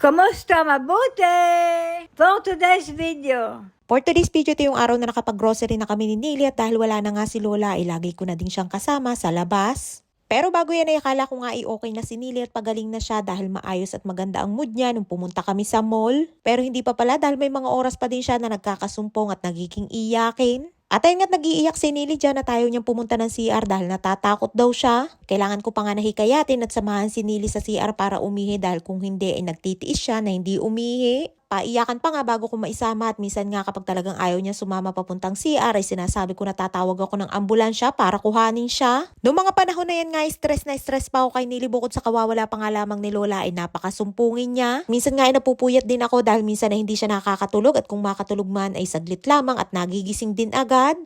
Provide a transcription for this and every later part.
Kumusta? Mabuti! For today's video. For today's video, ito yung araw na nakapag-grocery na kami ni Nili at dahil wala na nga si Lola, ay lagi ko na din siyang kasama sa labas. Pero bago yan ay akala ko nga ay okay na si Nili at pagaling na siya dahil maayos at maganda ang mood niya nung pumunta kami sa mall. Pero hindi pa pala dahil may mga oras pa din siya na nagkakasumpong at nagiging iyakin. At ayun nga't nag-iiyak si Nili dyan at ayaw niyang pumunta ng CR dahil natatakot daw siya. Kailangan ko pa nga nahikayatin at samahan si Nili sa CR para umihi dahil kung hindi ay nagtitiis siya na hindi umihi. Paiyakan pa nga bago ko maisama at minsan nga kapag talagang ayaw niya sumama papuntang CR ay sinasabi ko na tatawag ako ng ambulansya para kuhanin siya. Noong mga panahon na yan nga stress na stress pa ako kay Nili bukod sa kawawala pa nga lamang ni Lola ay napakasumpungin niya. Minsan nga ay napupuyat din ako dahil minsan ay hindi siya nakakatulog at kung makatulog man ay saglit lamang at nagigising din agad.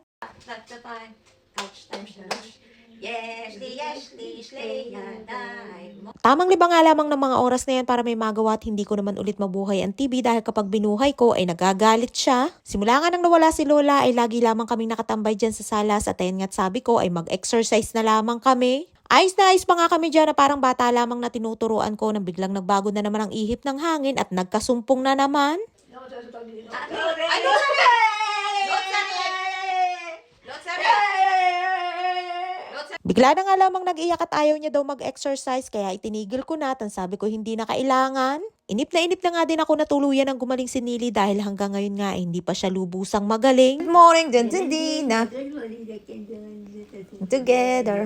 Tamang libang nga lamang ng mga oras na yan para may magawa at hindi ko naman ulit mabuhay ang TV dahil kapag binuhay ko ay nagagalit siya. Simula nga nang nawala si Lola ay lagi lamang kaming nakatambay dyan sa salas at ayun nga't sabi ko ay mag-exercise na lamang kami. Ayos na ayos pa nga kami dyan na parang bata lamang na tinuturuan ko nang biglang nagbago na naman ang ihip ng hangin at nagkasumpong na naman. Bigla na nga lamang nag-iyak at ayaw niya daw mag-exercise kaya itinigil ko na at sabi ko hindi na kailangan. Inip na nga din ako na tuluyan ng gumaling si Nili dahil hanggang ngayon nga hindi pa siya lubusang magaling. Good morning, Dina. Together.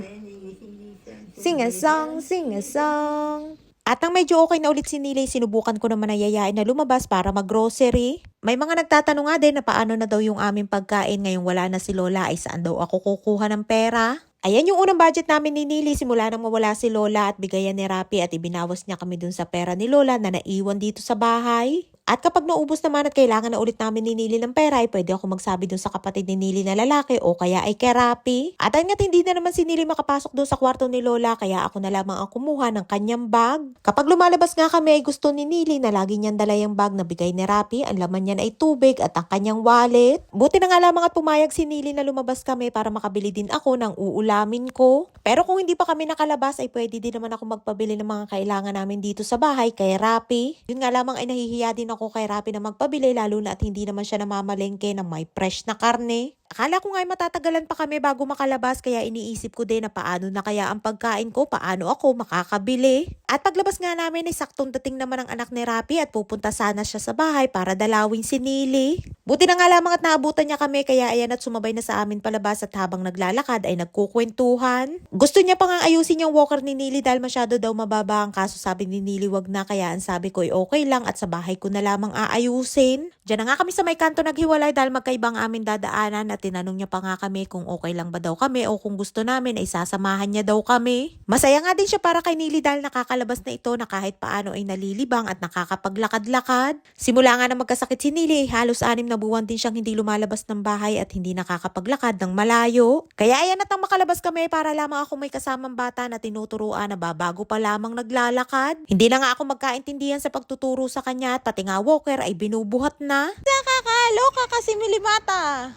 Sing a song, sing a song. At nang medyo okay na ulit si Nili, sinubukan ko naman na yayain na lumabas para mag-grocery. May mga nagtatanong nga din na paano na daw yung aming pagkain ngayong wala na si Lola ay saan daw ako kukuha ng pera. Ayan yung unang budget namin ni Nili simula nang mawala si Lola at bigayan ni Rapi at ibinawas niya kami dun sa pera ni Lola na naiwan dito sa bahay. At kapag naubos naman at kailangan na ulit namin ni Nili ng pera ay pwede ako magsabi dun sa kapatid ni Nili na lalaki o kaya ay kay Rapi. At ayun nga't hindi na naman si Nili makapasok dun sa kwarto ni Lola kaya ako na lamang ang kumuha ng kanyang bag. Kapag lumalabas nga kami ay gusto ni Nili na lagi niyang dala yung bag na bigay ni Rapi. Ang laman niyan ay tubig at ang kanyang wallet. Buti na nga lamang at pumayag si Nili na lumabas kami para makabili din ako ng uulamin ko. Pero kung hindi pa kami nakalabas ay pwede din naman ako magpabili ng mga kailangan namin dito sa bahay kay Rapi. Yun nga lamang ay nahihiya din ako kay Rapi na magpabili lalo na at hindi naman siya namamalengke ng may fresh na karne. Akala ko nga ay matatagalan pa kami bago makalabas kaya iniisip ko din na paano na kaya ang pagkain ko, paano ako makakabili. At paglabas nga namin ay saktong dating naman ang anak ni Rapi at pupunta sana siya sa bahay para dalawin si Nili. Buti na nga lamang at naabutan niya kami kaya ayan at sumabay na sa amin palabas at habang naglalakad ay nagkukwentuhan. Gusto niya pang ayusin yung walker ni Nili dahil masyado daw mababa ang kaso sabi ni Nili wag na kaya ang sabi ko ay okay lang at sa bahay ko na lamang aayusin. Diyan na nga kami sa may kanto naghiwalay dahil magkaibang amin dadaanan at tinanong niya pa nga kami kung okay lang ba daw kami o kung gusto namin ay sasamahan niya daw kami. Masaya nga din siya para kay Nili dahil nakakalabas na ito na kahit paano ay nalilibang at nakakapaglakad-lakad. Simula nga na magkasakit si Nili ay halos 6 na buwan din siyang hindi lumalabas ng bahay at hindi nakakapaglakad ng malayo. Kaya ayan at nang makalabas kami para lamang ako may kasamang bata na tinuturuan na babago pa lamang naglalakad. Hindi na nga ako magkaintindihan sa pagtuturo sa kanya at pati nga walker ay binubuhat na. Nakakaloka kasi Limata.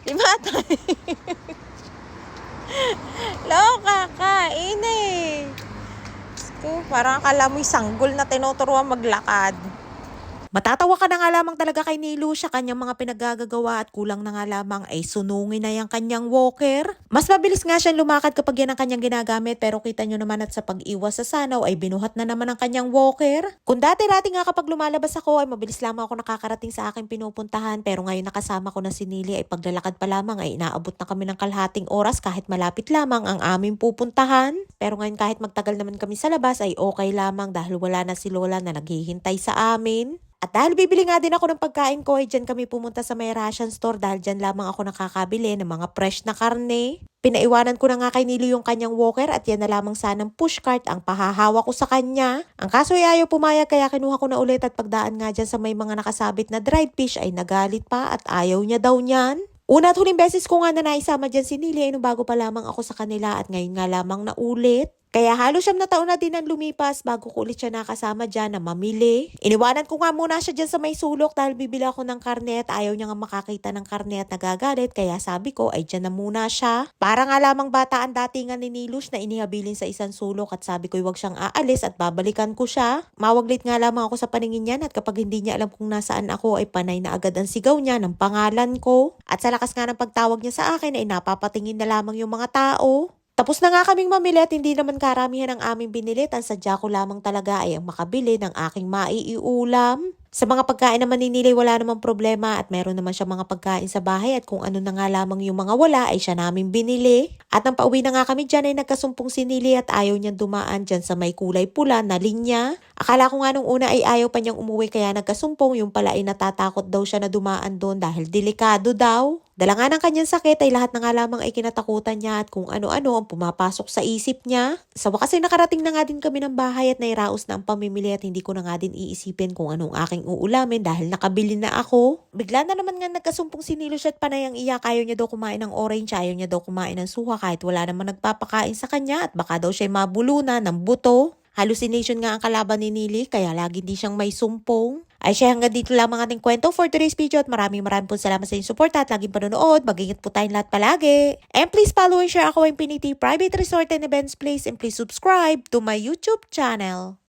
Limata. Loka ka, ine. Parang akala mo'y sanggol na tinuturuan maglakad. Matatawa ka na nga lamang talaga kay Nilu siya kanyang mga pinaggagawa at kulang na nga lamang ay sunungin na yung kanyang walker. Mas mabilis nga siyang lumakad kapag yan ang kanyang ginagamit pero kita nyo naman at sa pag-iwas sa sanaw ay binuhat na naman ang kanyang walker. Kung dati-dati nga kapag lumalabas ako ay mabilis lamang ako nakakarating sa aking pinupuntahan pero ngayon nakasama ko na si Nili ay paglalakad pa lamang ay inaabot na kami ng kalahating oras kahit malapit lamang ang aming pupuntahan. Pero ngayon kahit magtagal naman kami sa labas ay okay lamang dahil wala na si Lola na naghihintay sa amin. At dahil bibili nga din ako ng pagkain ko ay dyan kami pumunta sa may ration store dahil dyan lamang ako nakakabili ng mga fresh na karne. Pinaiwanan ko na nga kay Nili yung kanyang walker at yan na lamang sanang pushcart ang pahahawa ko sa kanya. Ang kaso ay ayaw pumayag kaya kinuha ko na ulit at pagdaan nga dyan sa may mga nakasabit na dried fish ay nagalit pa at ayaw niya daw niyan. Una at huling beses ko nga na naisama dyan si Nili ay nung bago pa lamang ako sa kanila at ngayon nga lamang naulit. Kaya halos 7 na taon na din ang lumipas bago ko ulit siya nakasama dyan na mamili. Iniwanan ko nga muna siya dyan sa may sulok dahil bibili ako ng karne at ayaw niya nga makakita ng karne at nagagalit. Kaya sabi ko ay dyan na muna siya. Para nga lamang bata ang datingan ni Nilush na inihabilin sa isang sulok at sabi ko huwag siyang aalis at babalikan ko siya. Mawaglit nga lamang ako sa paningin niyan at kapag hindi niya alam kung nasaan ako ay panay na agad ang sigaw niya ng pangalan ko. At sa lakas nga ng pagtawag niya sa akin ay napapatingin na lamang yung mga tao. Tapos na nga kaming mamili at hindi naman karamihan ang aming binili. Ang sadya ko lamang talaga ay ang makabili ng aking maiiulam. Sa mga pagkain naman ni Nilay wala namang problema at meron naman siya mga pagkain sa bahay at kung ano na nga lamang yung mga wala ay siya namin binili. At nang pauwi na nga kami dyan ay nagkasumpong si Nilay at ayaw niyang dumaan dyan sa may kulay pula na linya. Akala ko nga nung una ay ayaw pa niyang umuwi kaya nagkasumpong, yung pala ay natatakot daw siya na dumaan doon dahil delikado daw. Dala nga ng kanyang sakit ay lahat na nga lamang ay kinatakutan niya at kung ano-ano ang pumapasok sa isip niya. Sa wakas ay nakarating na nga din kami ng bahay at nairaos na ang pamimili at hindi ko na nga din iisipin kung anong aking uulamin dahil nakabili na ako. Bigla na naman nga nagkasumpong si Nilush at panayang iyak, ayaw niya daw kumain ng orange, ayaw niya daw kumain ng suha kahit wala namang nagpapakain sa kanya at baka daw siya mabulunan ng buto. Hallucination nga ang kalaban ni Nili kaya lagi di siyang may sumpong. Ay siya hanggang dito lamang ating kwento for today's video at maraming po salamat sa inyong suporta at laging panonood. Mag-ingat po tayong lahat palagi. And please follow and share ako Infinity Private Resort and Events Place and please subscribe to my YouTube channel.